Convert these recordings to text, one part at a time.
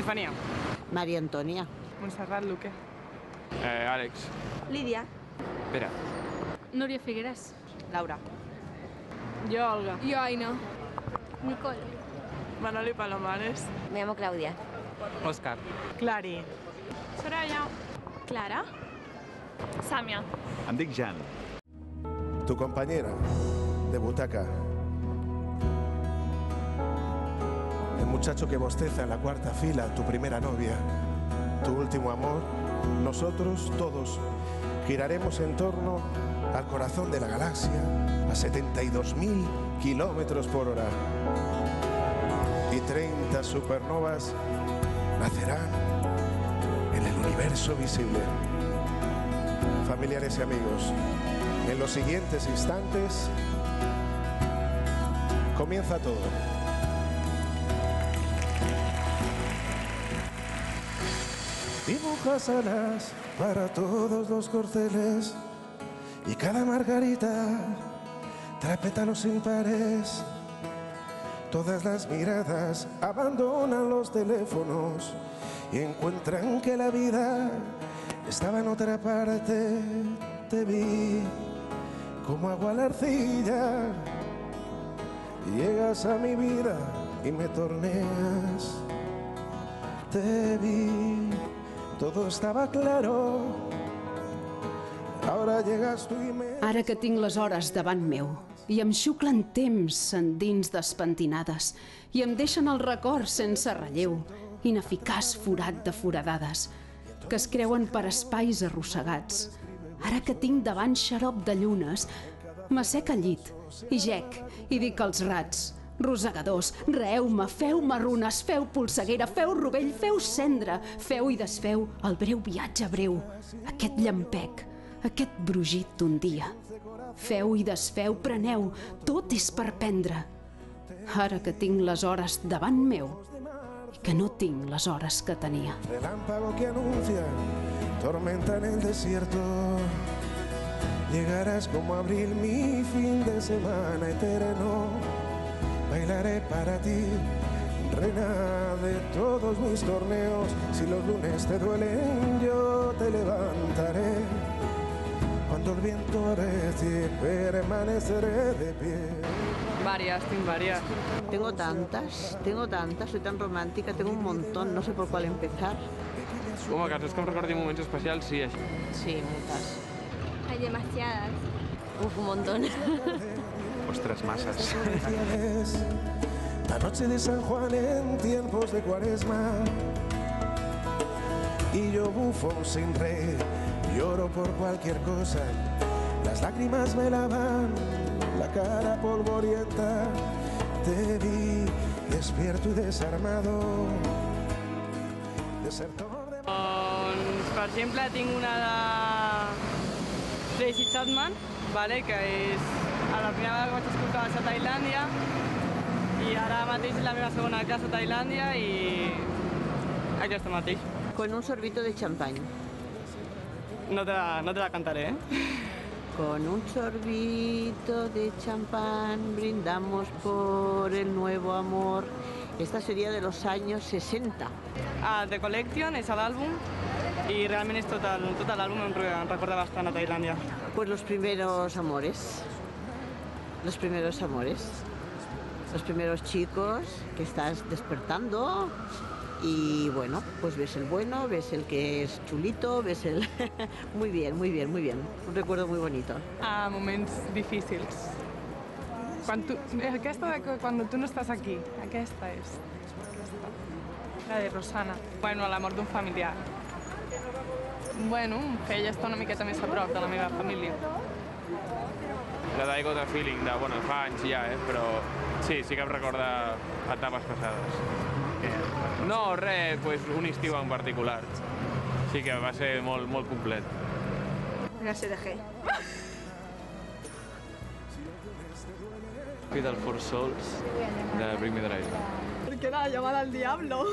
Estefanía. María Antonia. Montserrat Luque. Àlex. Lídia. Pere. Núria Figueres. Laura. Jo, Olga. Jo, Aina. Nicole. Manoli Palomares. Me llamo Claudia. Òscar. Clari. Soraya. Clara. Sàmia. Em dic Jan. Tu compañera de butaca. El muchacho que bosteza en la cuarta fila, tu primera novia, tu último amor. Nosotros todos giraremos en torno al corazón de la galaxia a 72.000 kilómetros por hora. Y 30 supernovas nacerán en el universo visible. Familiares y amigos, en los siguientes instantes comienza todo. Dibujas alas para todos los corceles y cada margarita trae pétalos impares. Todas las miradas abandonan los teléfonos y encuentran que la vida estaba en otra parte. Te vi como agua a la arcilla y llegas a mi vida y me torneas. Te vi, todo estava claro. Ara llegas tu i me... Ara que tinc les hores davant meu i em xuclen temps endins despentinades i em deixen el record sense relleu, ineficaç forat de foradades que es creuen per espais arrossegats. Ara que tinc davant xarop de llunes, m'assec al llit i gec i dic als rats: rosegadors, reeu-me, feu-me runes, feu polseguera, feu rovell, feu cendra, feu i desfeu el breu viatge breu, aquest llampec, aquest brugit d'un dia. Feu i desfeu, preneu, tot és per prendre. Ara que tinc les hores davant meu i que no tinc les hores que tenia. Relámpago que anuncia tormenta en el desierto. Llegarás como abril, mi fin de semana eterno. Bailaré para ti, reina de todos mis torneos. Si los lunes te duelen, yo te levantaré. Cuando el viento arrecie, permaneceré de pie. Varias, tengo varias. Tengo tantas, soy tan romántica, tengo un montón, no sé por cuál empezar. Home, cançons que em recordi moments especials, sí, això. Sí, muchas. Hay demasiadas. Uf, un montón. Ostres, masses. La noche de San Juan en tiempos de cuaresma. Y yo bufo sin red, lloro por cualquier cosa. Las lágrimas me lavan la cara polvorienta. Te vi despierto y desarmado. Desertor de... Doncs, per exemple, tinc una de Tracy Chapman, vale, que és la primera vegada que vaig escoltar a Tailàndia i ara mateix és la meva segona casa a Tailàndia i aquesta mateix. Con un sorbito de champán. No te la cantaré, ¿eh? Con un sorbito de champán brindamos por el nuevo amor. Esta sería de los años 60. The Collection és l'àlbum i realment és tot l'àlbum em recorda bastant a Tailàndia. Pues los primeros amores. Los primeros amores. Los primeros chicos que estás despertando y bueno, pues ves el bueno, ves el que es chulito, ves el... Muy bien, muy bien, muy bien. Un recuerdo muy bonito. A moments difícils. Aquesta de quan tu no estàs aquí, aquesta és. La de Rosana. Bueno, la mort d'un familiar. Bueno, que ella està una miqueta més a prop de la meva família. La d'I Got a Feeling, bueno, fa anys ja, però sí que em recorda etapes passades. No, res, un estiu en particular. Sí que va ser molt complet. La CDG. Del Four Souls, de Bring Me the Horizon. Perquè era la llamada al diablo.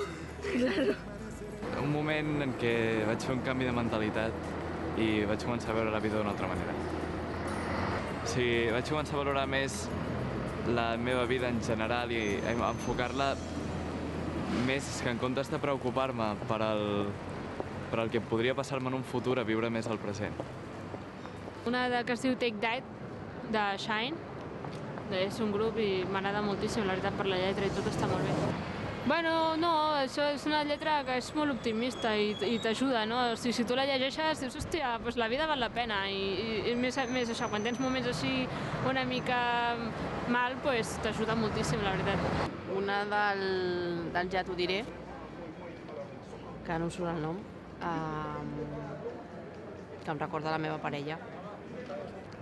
Un moment en què vaig fer un canvi de mentalitat i vaig començar a veure la vida d'una altra manera. O sigui, vaig començar a valorar més la meva vida en general i enfocar-la Més que en comptes de preocupar-me per el que podria passar-me en un futur, a viure més el present. Una que es diu Take That, de Shine. És un grup i m'agrada moltíssim, la veritat, per la lletra i tot està molt bé. Bueno, no, això és una lletra que és molt optimista i t'ajuda, no? O sigui, si tu la llegeixes, dius, hòstia, doncs la vida val la pena. I més això, quan tens moments així una mica mal, doncs t'ajuda moltíssim, la veritat. Una del Ja t'ho diré, que no em surt el nom, que em recorda la meva parella.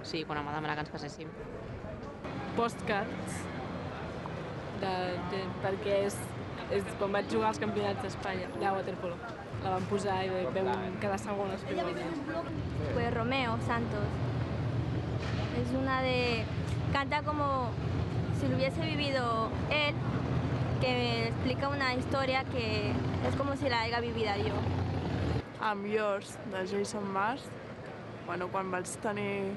Sí, quan em va demanar que ens caséssim. Postcards, perquè és quan vaig jugar als campionats d'Espanya, de waterpolo. La vam posar i vam quedar segones primàries. Pues Romeo Santos. Es una de... Canta como si lo hubiese vivido él, que explica una historia que es como si la haya vivido yo. I'm Yours, de Jason Mraz. Bueno, quan vaig tenir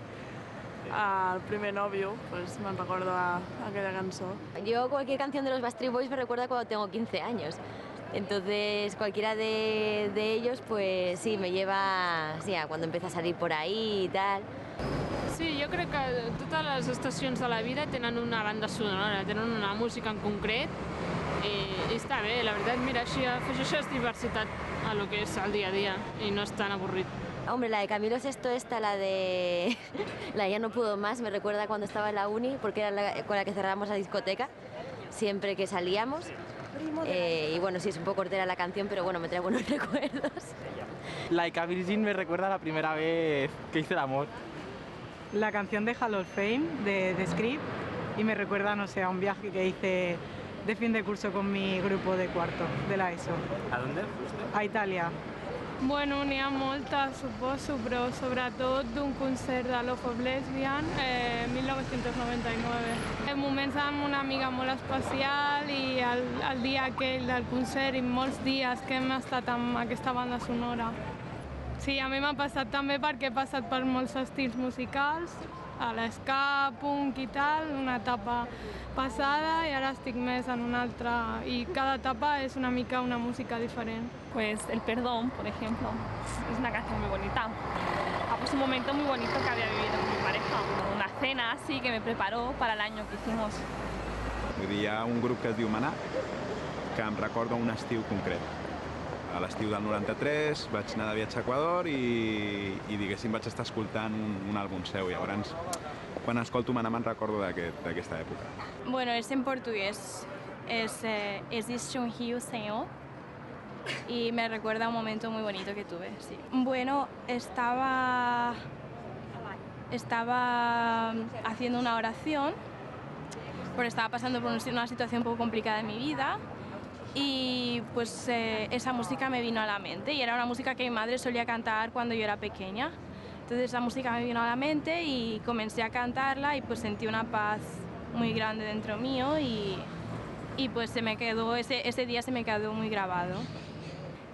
el primer novio, pues me'n recordo a aquella cançó. Yo cualquier canción de los Backstreet Boys me recuerda cuando tengo 15 años. Entonces cualquiera de ellos, pues sí, me lleva a cuando empieza a salir por ahí y tal. Sí, jo crec que totes les estacions de la vida tenen una banda sonora, tenen una música en concret i està bé, la veritat, mira, així afegeixes diversitat a lo que és el dia a dia i no és tan avorrit. Hombre, la de Camilo Sesto la de Ya no puedo más, me recuerda cuando estaba en la uni, porque era con la que cerrábamos la discoteca, siempre que salíamos. Y bueno, sí, es un poco cortera la canción, pero bueno, me trae buenos recuerdos. Like a Virgin me recuerda a la primera vez que hice el amor. La canción de Hall of Fame, de Script, y me recuerda, no sé, a un viaje que hice de fin de curso con mi grupo de cuarto, de la ESO. ¿A dónde? A Itàlia. Bueno, n'hi ha moltes, suposo, però sobretot d'un concert de Love of Lesbian, 1999. Moments amb una amiga molt especial i el dia aquell del concert i molts dies que hem estat amb aquesta banda sonora. Sí, a mi m'ha passat també perquè he passat per molts estils musicals, a l'esca, punk i tal, una etapa passada i ara estic més en una altra i cada etapa és una mica una música diferent. Pues El Perdón, por ejemplo, es una canción muy bonita. Pues un momento muy bonito que había vivido con mi pareja. Una cena así que me preparó para el año que hicimos. Vull dir, hi ha un grup que es diu Maná, que em recorda un estiu concret. A l'estiu del 93 vaig anar de viatge a Equador i diguéssim vaig estar escoltant un àlbum seu. Llavors, quan escolto Maná me'n recordo d'aquesta època. Bueno, es en portugués. Existe un río, Señor. Y me recuerda un momento muy bonito que tuve, sí. Bueno, estaba haciendo una oración porque estaba pasando por una situación un poco complicada en mi vida y pues esa música me vino a la mente y era una música que mi madre solía cantar cuando yo era pequeña. Entonces esa música me vino a la mente y comencé a cantarla y pues sentí una paz muy grande dentro mío y pues se me quedó, ese día se me quedó muy grabado.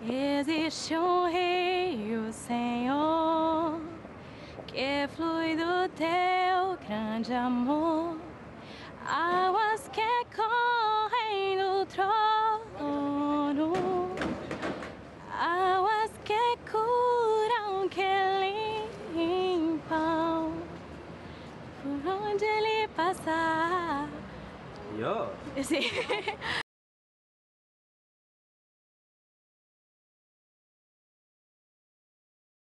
Existe um rio, Senhor, que flui do teu grande amor, águas que correm do trono, águas que curam, que limpam, por onde ele passar. Dios. Sí,